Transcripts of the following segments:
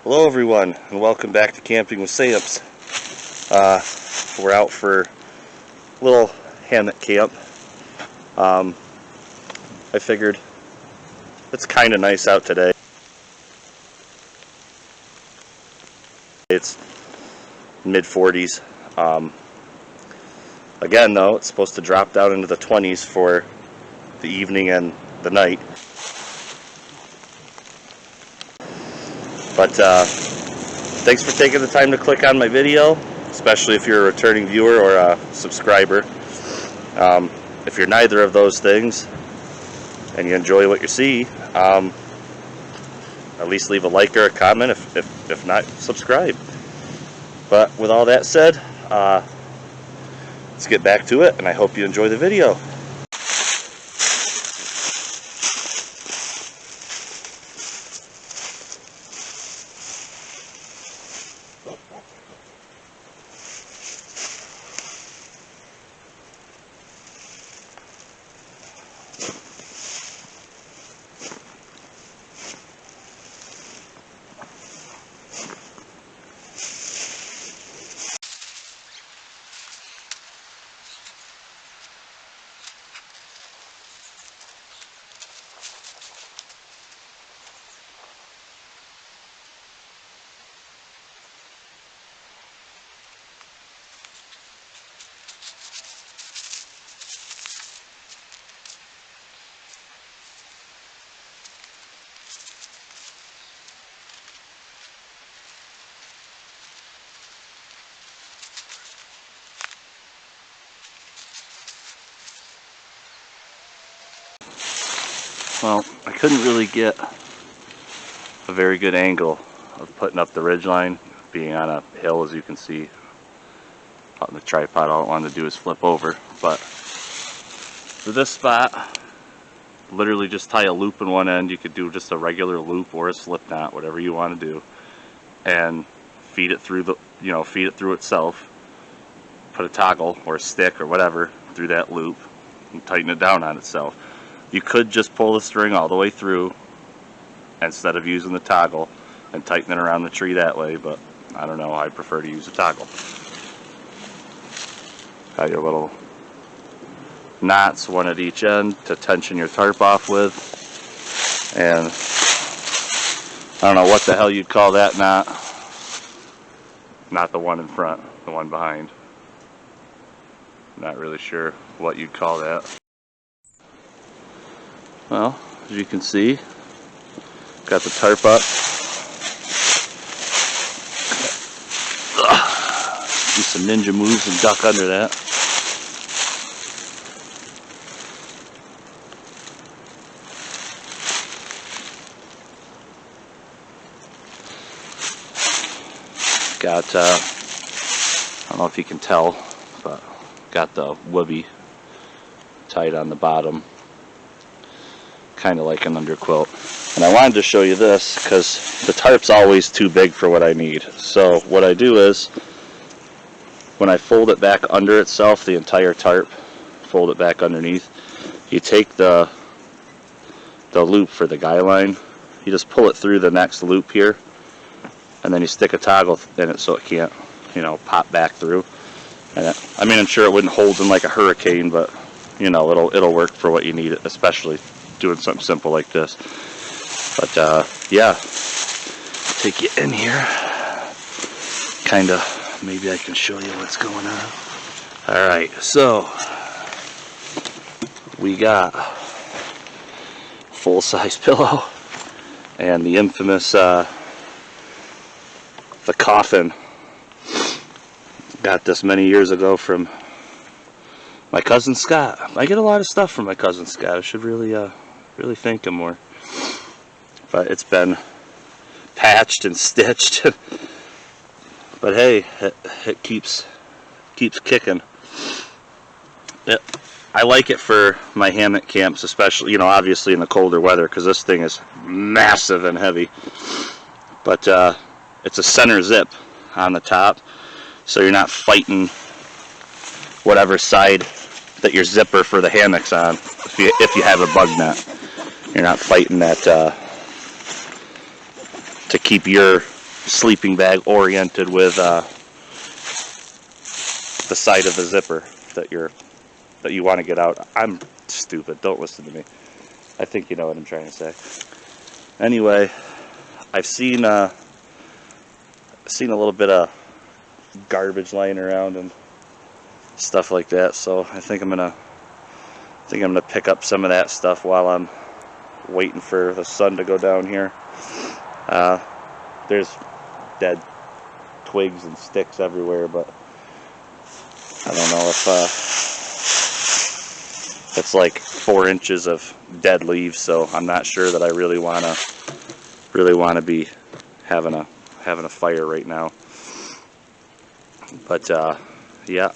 Hello everyone, and welcome back to Camping with Samps. We're out for a little hammock camp. I figured it's kind of nice out today. It's mid-40s. Again though, it's supposed to drop down into the 20s for the evening and the night. But thanks for taking the time to click on my video, especially if you're a returning viewer or a subscriber. If you're neither of those things and you enjoy what you see, at least leave a like or a comment. If not, subscribe. But with all that said, let's get back to it, and I hope you enjoy the video. Well, I couldn't really get a very good angle of putting up the ridgeline, being on a hill, as you can see on the tripod. All I wanted to do is flip over, but for this spot, literally just tie a loop in one end. You could do just a regular loop or a slip knot, whatever you want to do, and feed it through the, feed it through itself. Put a toggle or a stick or whatever through that loop and tighten it down on itself. You could just pull the string all the way through instead of using the toggle and tighten it around the tree that way, but I don't know, I prefer to use a toggle. Got your little knots, one at each end, to tension your tarp off with, and I don't know what the hell you'd call that knot. Not the one in front, the one behind. Not really sure what you'd call that. Well, as you can see, got the tarp up. Do some ninja moves and duck under that. Got, I don't know if you can tell, but got the woobie tied on the bottom, kind of like an underquilt. And I wanted to show you this because the tarp's always too big for what I need. So what I do is, when I fold it back under itself, the entire tarp, fold it back underneath, you take the loop for the guy line, you just pull it through the next loop here, and then you stick a toggle in it so it can't, pop back through. And I'm sure it wouldn't hold in like a hurricane, but it'll work for what you need, especially doing something simple like this. But yeah, take you in here, kind of, maybe I can show you what's going on. Alright, so we got full-size pillow and the infamous the coffin. Got this many years ago from my cousin Scott. I get a lot of stuff from my cousin Scott. I should really thank him more. But it's been patched and stitched. But hey, it keeps kicking. I like it for my hammock camps, especially, obviously in the colder weather, because this thing is massive and heavy. But it's a center zip on the top, so you're not fighting whatever side that your zipper for the hammock's on. If you have a bug net, you're not fighting that to keep your sleeping bag oriented with the side of the zipper that you want to get out. I'm stupid. Don't listen to me. I think you know what I'm trying to say. Anyway, I've seen a little bit of garbage lying around and stuff like that, so I think I'm gonna pick up some of that stuff while I'm waiting for the sun to go down here. There's dead twigs and sticks everywhere, but I don't know if it's like 4 inches of dead leaves, so I'm not sure that I really wanna be having a fire right now. But yeah,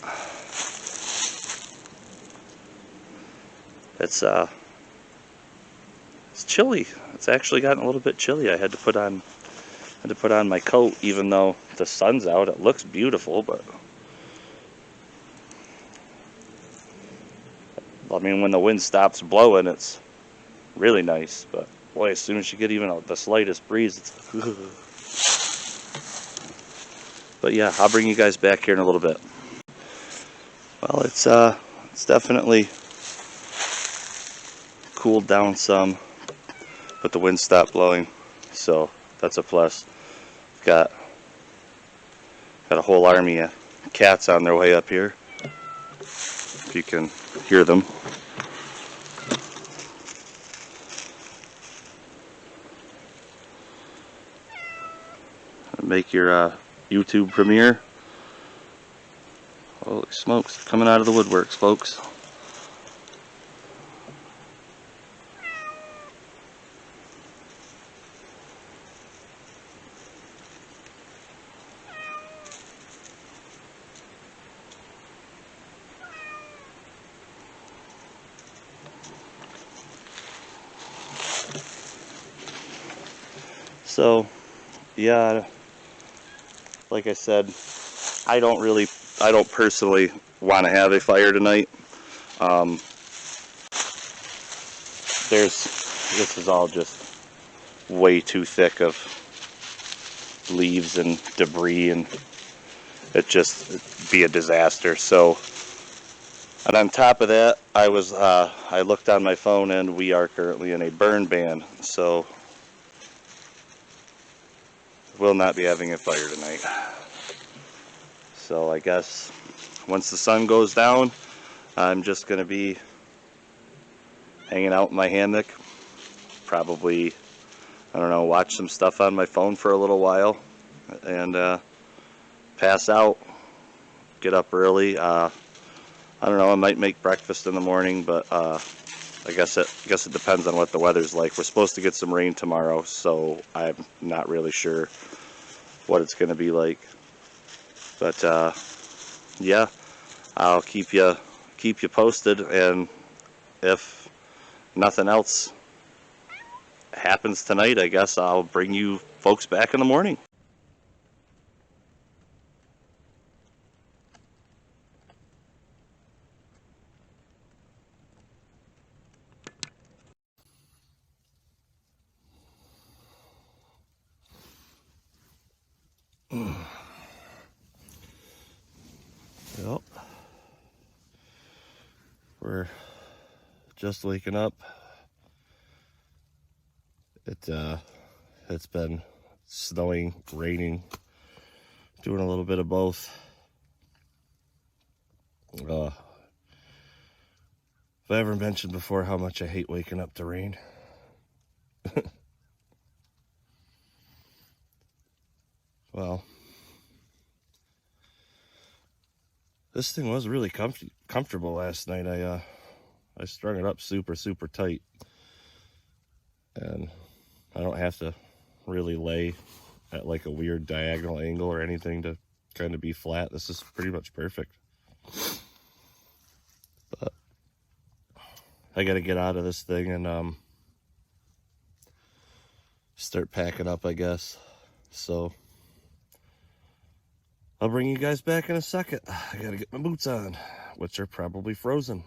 it's chilly. It's actually gotten a little bit chilly. I had to put on my coat, even though the sun's out. It looks beautiful, but I mean, when the wind stops blowing, it's really nice. But boy, as soon as you get even the slightest breeze, it's but yeah, I'll bring you guys back here in a little bit. Well, it's definitely cooled down some, but the wind stopped blowing, so that's a plus. Got a whole army of cats on their way up here, if you can hear them. Make your YouTube premiere. Holy smokes, coming out of the woodworks, folks. So, yeah, like I said, I don't personally want to have a fire tonight. This is all just way too thick of leaves and debris, and it'd be a disaster. So, and on top of that, I looked on my phone, and we are currently in a burn ban, so we'll not be having a fire tonight. So I guess once the sun goes down, I'm just going to be hanging out in my hammock, probably, I don't know, watch some stuff on my phone for a little while, and pass out, get up early. I don't know, I might make breakfast in the morning, but I guess it depends on what the weather's like. We're supposed to get some rain tomorrow, so I'm not really sure what it's going to be like. But yeah, I'll keep you posted, and if nothing else happens tonight, I guess I'll bring you folks back in the morning. Yep. We're just waking up. It's been snowing, raining, doing a little bit of both. If I ever mentioned before how much I hate waking up to rain. Well, this thing was really comfortable last night. I strung it up super tight, and I don't have to really lay at like a weird diagonal angle or anything to kind of be flat. This is pretty much perfect. But I gotta get out of this thing and start packing up, I guess. So I'll bring you guys back in a second. I gotta get my boots on, which are probably frozen.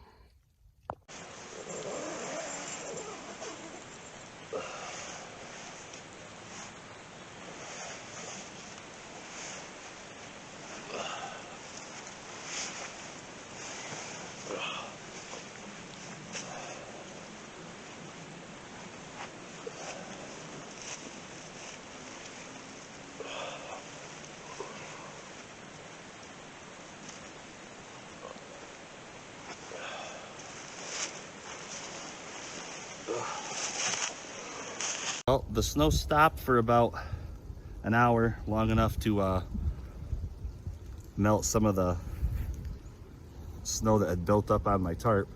Well, the snow stopped for about an hour, long enough to melt some of the snow that had built up on my tarp.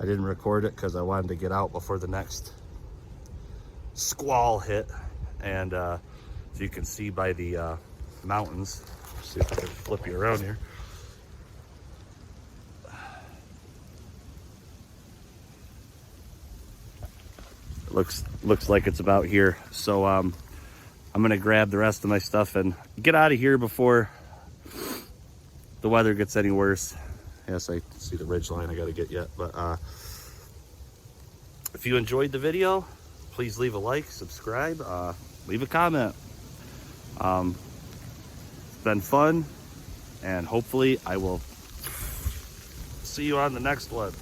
I didn't record it because I wanted to get out before the next squall hit. And so you can see by the mountains, see if I can flip you around here. It looks like it's about here. So I'm gonna grab the rest of my stuff and get out of here before the weather gets any worse. Yes, I see the ridge line I gotta get yet, but if you enjoyed the video, please leave a like, subscribe, leave a comment. It's been fun, and hopefully I will see you on the next one.